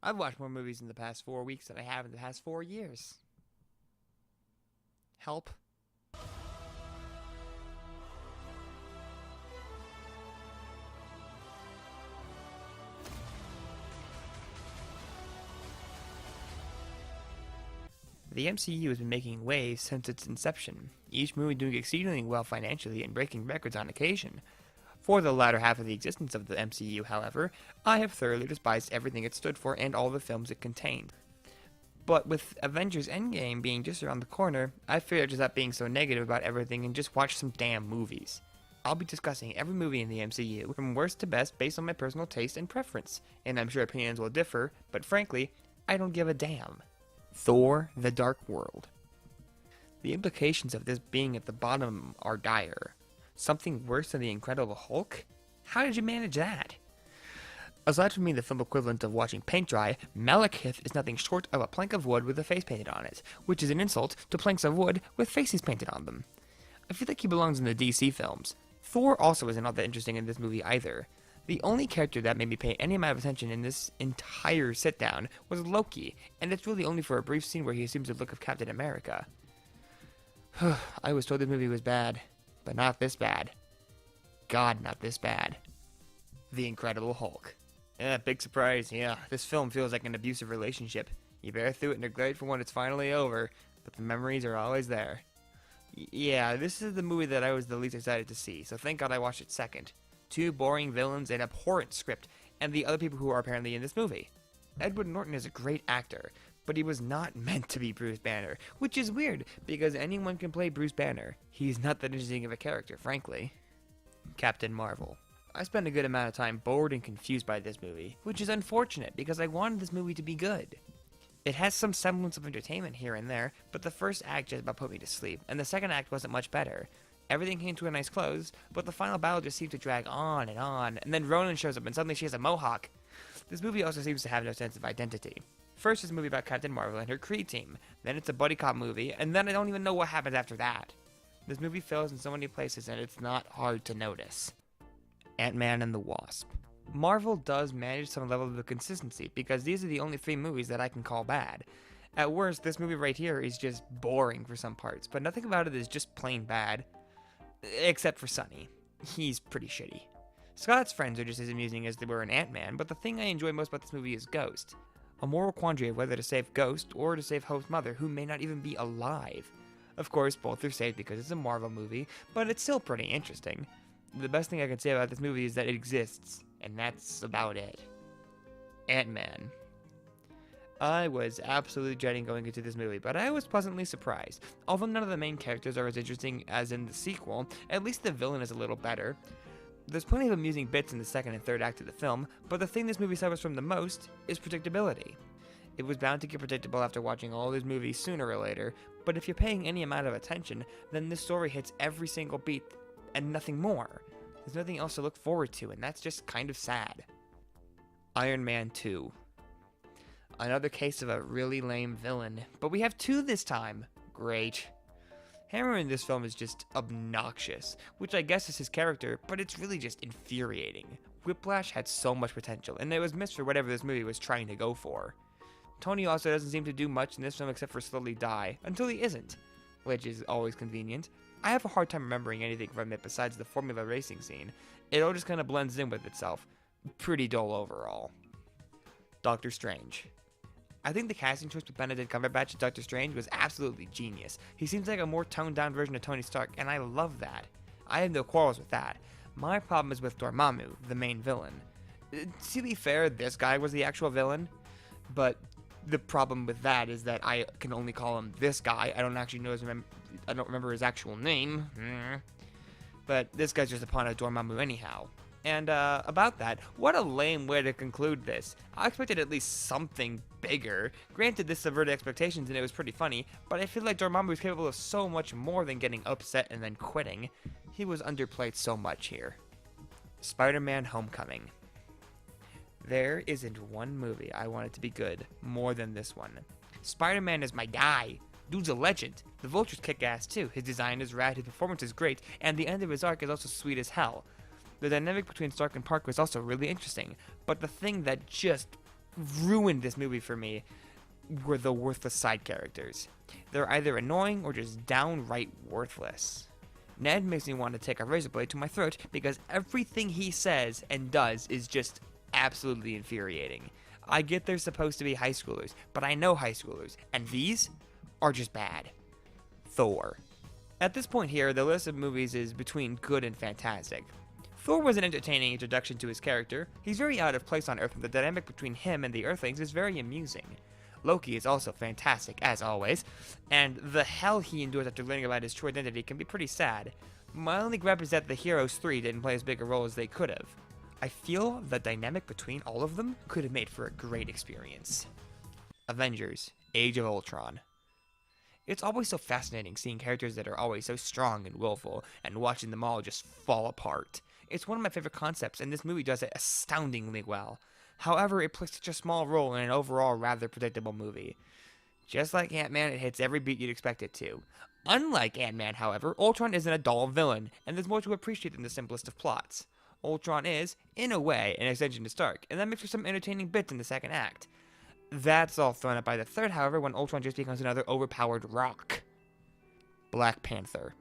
I've watched more movies in the past 4 weeks than I have in the past 4 years. Help. The MCU has been making waves since its inception, each movie doing exceedingly well financially and breaking records on occasion. For the latter half of the existence of the MCU, however, I have thoroughly despised everything it stood for and all the films it contained. But with Avengers Endgame being just around the corner, I figured I'd just stop being so negative about everything and just watch some damn movies. I'll be discussing every movie in the MCU, from worst to best based on my personal taste and preference, and I'm sure opinions will differ, but frankly, I don't give a damn. Thor: The Dark World. The implications of this being at the bottom are dire. Something worse than the Incredible Hulk? How did you manage that? Aside from being the film equivalent of watching paint dry, Malekith is nothing short of a plank of wood with a face painted on it, which is an insult to planks of wood with faces painted on them. I feel like he belongs in the DC films. Thor also isn't all that interesting in this movie either. The only character that made me pay any amount of attention in this entire sit-down was Loki, and it's really only for a brief scene where he assumes the look of Captain America. I was told this movie was bad, but not this bad. God, not this bad. The Incredible Hulk. Yeah, big surprise, yeah. This film feels like an abusive relationship. You bear through it and are grateful when it's finally over, but the memories are always there. Yeah, this is the movie that I was the least excited to see, so thank God I watched it second. Two boring villains, an abhorrent script, and the other people who are apparently in this movie. Edward Norton is a great actor, but he was not meant to be Bruce Banner, which is weird, because anyone can play Bruce Banner. He's not that interesting of a character, frankly. Captain Marvel. I spent a good amount of time bored and confused by this movie, which is unfortunate because I wanted this movie to be good. It has some semblance of entertainment here and there, but the first act just about put me to sleep, and the second act wasn't much better. Everything came to a nice close, but the final battle just seemed to drag on, and then Ronan shows up and suddenly she has a mohawk. This movie also seems to have no sense of identity. First it's a movie about Captain Marvel and her Kree team, then it's a buddy cop movie, and then I don't even know what happens after that. This movie fails in so many places and it's not hard to notice. Ant-Man and the Wasp. Marvel does manage some level of consistency because these are the only three movies that I can call bad. At worst, this movie right here is just boring for some parts, but nothing about it is just plain bad. Except for Sonny. He's pretty shitty. Scott's friends are just as amusing as they were in Ant-Man, but the thing I enjoy most about this movie is Ghost. A moral quandary of whether to save Ghost or to save Hope's mother, who may not even be alive. Of course, both are saved because it's a Marvel movie, but it's still pretty interesting. The best thing I can say about this movie is that it exists, and that's about it. Ant-Man. I was absolutely dreading going into this movie, but I was pleasantly surprised. Although none of the main characters are as interesting as in the sequel, at least the villain is a little better. There's plenty of amusing bits in the second and third act of the film, but the thing this movie suffers from the most is predictability. It was bound to get predictable after watching all these movies sooner or later, but if you're paying any amount of attention, then this story hits every single beat and nothing more. There's nothing else to look forward to, and that's just kind of sad. Iron Man 2. Another case of a really lame villain, but we have two this time. Great. Hammer in this film is just obnoxious, which I guess is his character, but it's really just infuriating. Whiplash had so much potential, and it was missed for whatever this movie was trying to go for. Tony also doesn't seem to do much in this film except for slowly die, until he isn't, which is always convenient. I have a hard time remembering anything from it besides the Formula Racing scene. It all just kind of blends in with itself. Pretty dull overall. Doctor Strange. I think the casting choice with Benedict Cumberbatch as Doctor Strange was absolutely genius. He seems like a more toned-down version of Tony Stark, and I love that. I have no quarrels with that. My problem is with Dormammu, the main villain. To be fair, this guy was the actual villain, but the problem with that is that I can only call him this guy. I don't actually know I don't remember his actual name. But this guy's just a pawn of Dormammu anyhow. And about that, what a lame way to conclude this. I expected at least something bigger. Granted, this subverted expectations and it was pretty funny, but I feel like Dormammu is capable of so much more than getting upset and then quitting. He was underplayed so much here. Spider-Man Homecoming. There isn't one movie I want it to be good more than this one. Spider-Man is my guy. Dude's a legend. The Vulture's kick-ass too. His design is rad, his performance is great, and the end of his arc is also sweet as hell. The dynamic between Stark and Parker is also really interesting, but the thing that just ruined this movie for me were the worthless side characters. They're either annoying or just downright worthless. Ned makes me want to take a razor blade to my throat because everything he says and does is just absolutely infuriating. I get they're supposed to be high schoolers, but I know high schoolers, and these are just bad. Thor. At this point here, the list of movies is between good and fantastic. Thor was an entertaining introduction to his character. He's very out of place on Earth, and the dynamic between him and the Earthlings is very amusing. Loki is also fantastic, as always, and the hell he endures after learning about his true identity can be pretty sad. My only gripe is that the Heroes 3 didn't play as big a role as they could have. I feel the dynamic between all of them could have made for a great experience. Avengers: Age of Ultron. It's always so fascinating seeing characters that are always so strong and willful, and watching them all just fall apart. It's one of my favorite concepts, and this movie does it astoundingly well. However, it plays such a small role in an overall rather predictable movie. Just like Ant-Man, it hits every beat you'd expect it to. Unlike Ant-Man, however, Ultron isn't a dull villain, and there's more to appreciate than the simplest of plots. Ultron is, in a way, an extension to Stark, and that makes for some entertaining bits in the second act. That's all thrown up by the third, however, when Ultron just becomes another overpowered rock. Black Panther.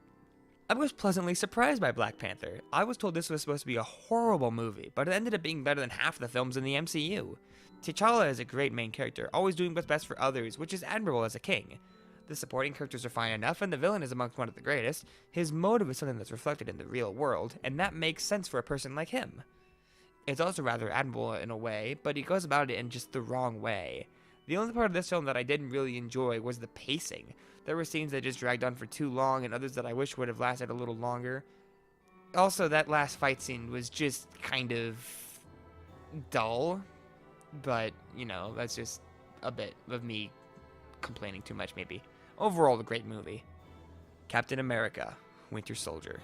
I was pleasantly surprised by Black Panther. I was told this was supposed to be a horrible movie, but it ended up being better than half the films in the MCU. T'Challa is a great main character, always doing what's best for others, which is admirable as a king. The supporting characters are fine enough, and the villain is amongst one of the greatest. His motive is something that's reflected in the real world, and that makes sense for a person like him. It's also rather admirable in a way, but he goes about it in just the wrong way. The only part of this film that I didn't really enjoy was the pacing. There were scenes that just dragged on for too long, and others that I wish would have lasted a little longer. Also, that last fight scene was just kind of dull, but, you know, that's just a bit of me complaining too much, maybe. Overall, a great movie. Captain America: Winter Soldier.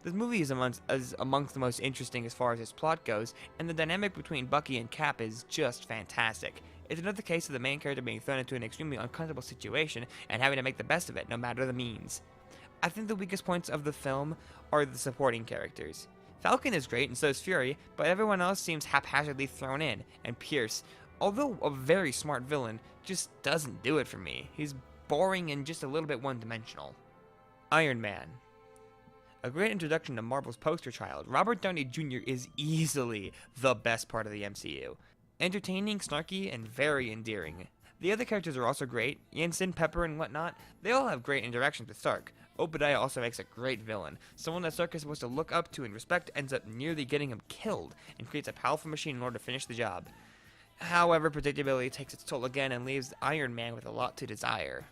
This movie is amongst the most interesting as far as its plot goes, and the dynamic between Bucky and Cap is just fantastic. It's another case of the main character being thrown into an extremely uncomfortable situation and having to make the best of it, no matter the means. I think the weakest points of the film are the supporting characters. Falcon is great and so is Fury, but everyone else seems haphazardly thrown in, and Pierce, although a very smart villain, just doesn't do it for me. He's boring and just a little bit one-dimensional. Iron Man. A great introduction to Marvel's poster child, Robert Downey Jr. is easily the best part of the MCU. Entertaining, snarky, and very endearing. The other characters are also great. Jensen, Pepper, and whatnot. They all have great interactions with Stark. Obadiah also makes a great villain. Someone that Stark is supposed to look up to and respect ends up nearly getting him killed, and creates a powerful machine in order to finish the job. However, predictability takes its toll again and leaves Iron Man with a lot to desire.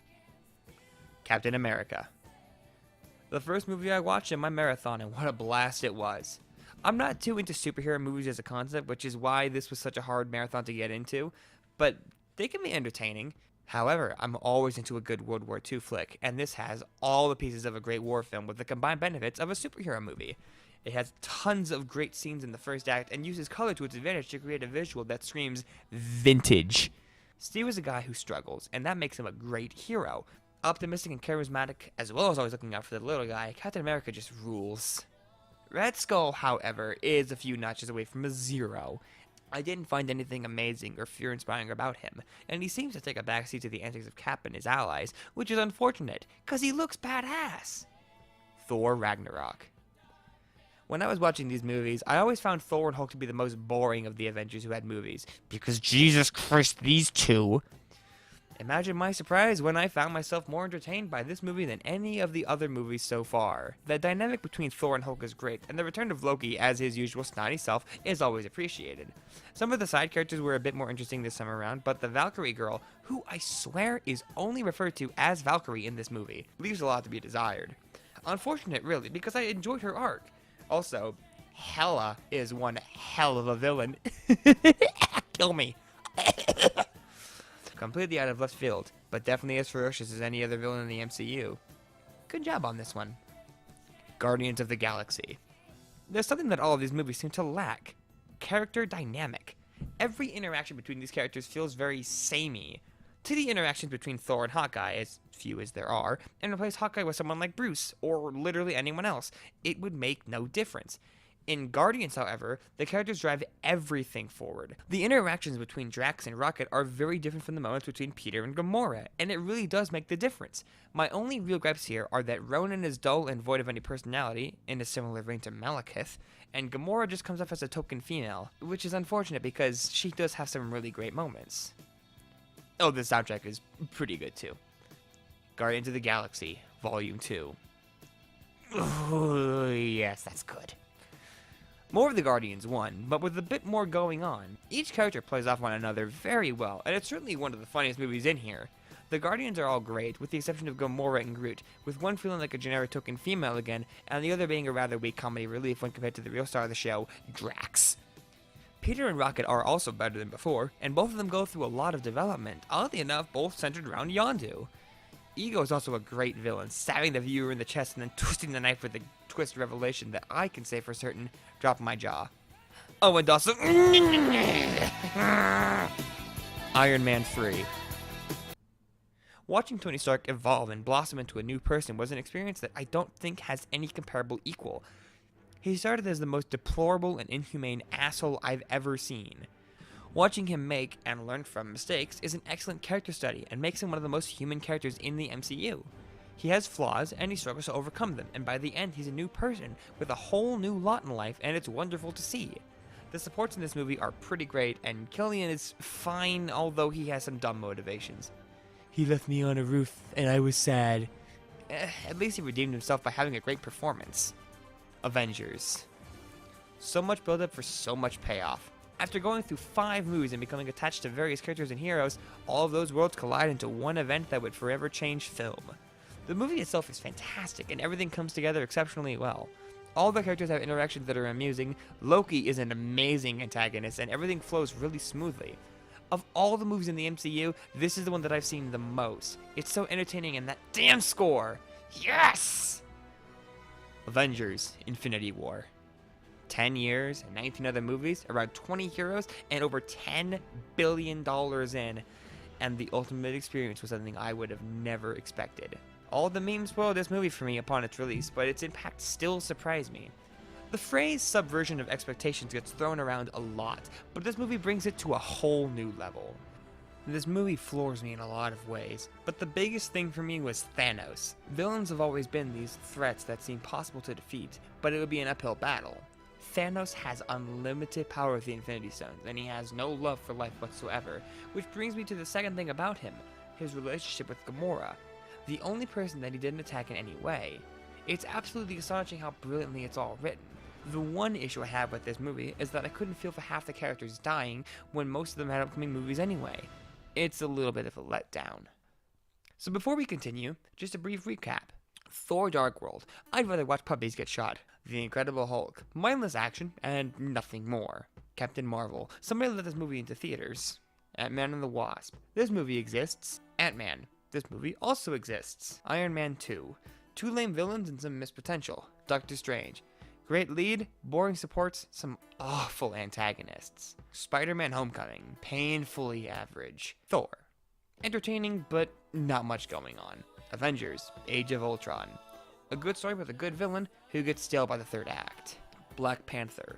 Captain America. The first movie I watched in my marathon, and what a blast it was. I'm not too into superhero movies as a concept, which is why this was such a hard marathon to get into, but they can be entertaining. However, I'm always into a good World War II flick, and this has all the pieces of a great war film with the combined benefits of a superhero movie. It has tons of great scenes in the first act and uses color to its advantage to create a visual that screams vintage. Steve is a guy who struggles, and that makes him a great hero. Optimistic and charismatic, as well as always looking out for the little guy, Captain America just rules. Red Skull, however, is a few notches away from a 0. I didn't find anything amazing or fear-inspiring about him, and he seems to take a backseat to the antics of Cap and his allies, which is unfortunate, cause he looks badass. Thor Ragnarok. When I was watching these movies, I always found Thor and Hulk to be the most boring of the Avengers who had movies, because Jesus Christ, these two. Imagine my surprise when I found myself more entertained by this movie than any of the other movies so far. The dynamic between Thor and Hulk is great, and the return of Loki as his usual snotty self is always appreciated. Some of the side characters were a bit more interesting this time around, but the Valkyrie girl, who I swear is only referred to as Valkyrie in this movie, leaves a lot to be desired. Unfortunate really, because I enjoyed her arc. Also, Hela is one hell of a villain. Kill me. Completely out of left field, but definitely as ferocious as any other villain in the MCU. Good job on this one. Guardians of the Galaxy. There's something that all of these movies seem to lack. Character dynamic. Every interaction between these characters feels very samey. To the interactions between Thor and Hawkeye, as few as there are, and replace Hawkeye with someone like Bruce, or literally anyone else, it would make no difference. In Guardians, however, the characters drive everything forward. The interactions between Drax and Rocket are very different from the moments between Peter and Gamora, and it really does make the difference. My only real gripes here are that Ronan is dull and void of any personality, in a similar vein to Malekith, and Gamora just comes off as a token female, which is unfortunate because she does have some really great moments. Oh, the soundtrack is pretty good too. Guardians of the Galaxy, Volume 2. Ooh, yes, that's good. More of the Guardians won, but with a bit more going on. Each character plays off one another very well, and it's certainly one of the funniest movies in here. The Guardians are all great, with the exception of Gamora and Groot, with one feeling like a generic token female again, and the other being a rather weak comedy relief when compared to the real star of the show, Drax. Peter and Rocket are also better than before, and both of them go through a lot of development, oddly enough both centered around Yondu. Ego is also a great villain, stabbing the viewer in the chest and then twisting the knife with a twist revelation that I can say for certain dropped my jaw. Oh, and also Iron Man 3. Watching Tony Stark evolve and blossom into a new person was an experience that I don't think has any comparable equal. He started as the most deplorable and inhumane asshole I've ever seen. Watching him make and learn from mistakes is an excellent character study and makes him one of the most human characters in the MCU. He has flaws and he struggles to overcome them, and by the end he's a new person with a whole new lot in life, and it's wonderful to see. The supports in this movie are pretty great, and Killian is fine, although he has some dumb motivations. He left me on a roof and I was sad. At least he redeemed himself by having a great performance. Avengers. So much build-up for so much payoff. After going through 5 movies and becoming attached to various characters and heroes, all of those worlds collide into one event that would forever change film. The movie itself is fantastic, and everything comes together exceptionally well. All the characters have interactions that are amusing, Loki is an amazing antagonist, and everything flows really smoothly. Of all the movies in the MCU, this is the one that I've seen the most. It's so entertaining, and that damn score! Yes! Avengers: Infinity War. 10 years and 19 other movies, around 20 heroes, and over $10 billion in, and the ultimate experience was something I would have never expected. All the memes spoiled this movie for me upon its release, but its impact still surprised me. The phrase subversion of expectations gets thrown around a lot, but this movie brings it to a whole new level. This movie floors me in a lot of ways, but the biggest thing for me was Thanos. Villains have always been these threats that seem possible to defeat, but it would be an uphill battle. Thanos has unlimited power with the Infinity Stones, and he has no love for life whatsoever, which brings me to the second thing about him, his relationship with Gamora, the only person that he didn't attack in any way. It's absolutely astonishing how brilliantly it's all written. The one issue I have with this movie is that I couldn't feel for half the characters dying when most of them had upcoming movies anyway. It's a little bit of a letdown. So before we continue, just a brief recap. Thor: Dark World. I'd rather watch puppies get shot. The Incredible Hulk. Mindless action and nothing more. Captain Marvel. Somebody let this movie into theaters. Ant-Man and the Wasp. This movie exists. Ant-Man. This movie also exists. Iron Man 2. 2 lame villains and some missed potential. Doctor Strange. Great lead, boring supports, some awful antagonists. Spider-Man: Homecoming. Painfully average. Thor. Entertaining, but not much going on. Avengers: Age of Ultron. A good story with a good villain who gets stale by the 3rd act. Black Panther.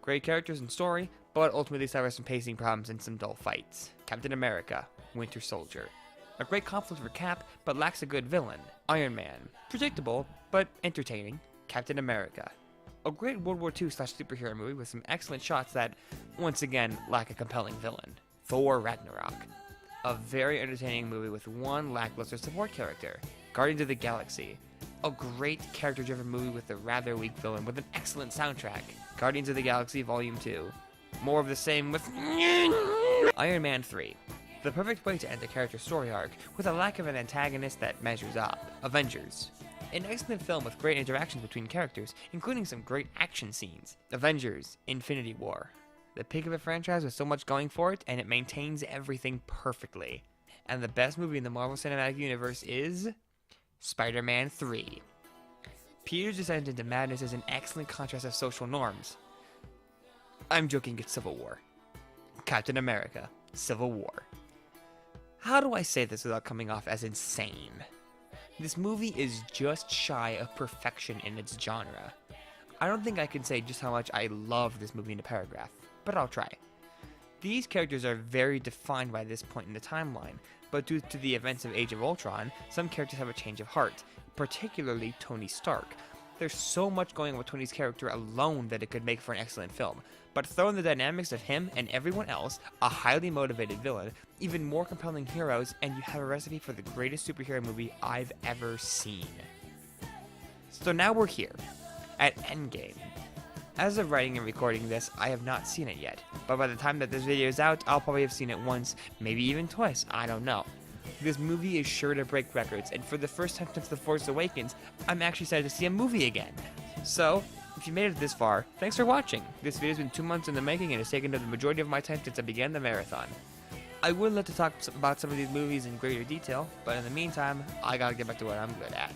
Great characters and story, but ultimately suffers some pacing problems and some dull fights. Captain America: Winter Soldier. A great conflict for Cap, but lacks a good villain. Iron Man. Predictable, but entertaining. Captain America. A great World War II/superhero movie with some excellent shots that, once again, lack a compelling villain. Thor: Ragnarok. A very entertaining movie with one lackluster support character. Guardians of the Galaxy. A great character-driven movie with a rather weak villain with an excellent soundtrack. Guardians of the Galaxy Volume 2. More of the same with Iron Man 3. The perfect way to end a character's story arc with a lack of an antagonist that measures up. Avengers. An excellent film with great interactions between characters, including some great action scenes. Avengers: Infinity War. The peak of a franchise with so much going for it, and it maintains everything perfectly. And the best movie in the Marvel Cinematic Universe is Spider-Man 3. Peter's descent into madness is an excellent contrast of social norms. I'm joking, it's Civil War. Captain America: Civil War. How do I say this without coming off as insane? This movie is just shy of perfection in its genre. I don't think I can say just how much I love this movie in a paragraph, but I'll try. These characters are very defined by this point in the timeline, but due to the events of Age of Ultron, some characters have a change of heart, particularly Tony Stark. There's so much going on with Tony's character alone that it could make for an excellent film, but throw in the dynamics of him and everyone else, a highly motivated villain, even more compelling heroes, and you have a recipe for the greatest superhero movie I've ever seen. So now we're here, at Endgame. As of writing and recording this, I have not seen it yet, but by the time that this video is out, I'll probably have seen it once, maybe even twice, I don't know. This movie is sure to break records, and for the first time since The Force Awakens, I'm actually excited to see a movie again. So, if you made it this far, thanks for watching. This video has been 2 months in the making and has taken up the majority of my time since I began the marathon. I would love to talk about some of these movies in greater detail, but in the meantime, I gotta get back to what I'm good at.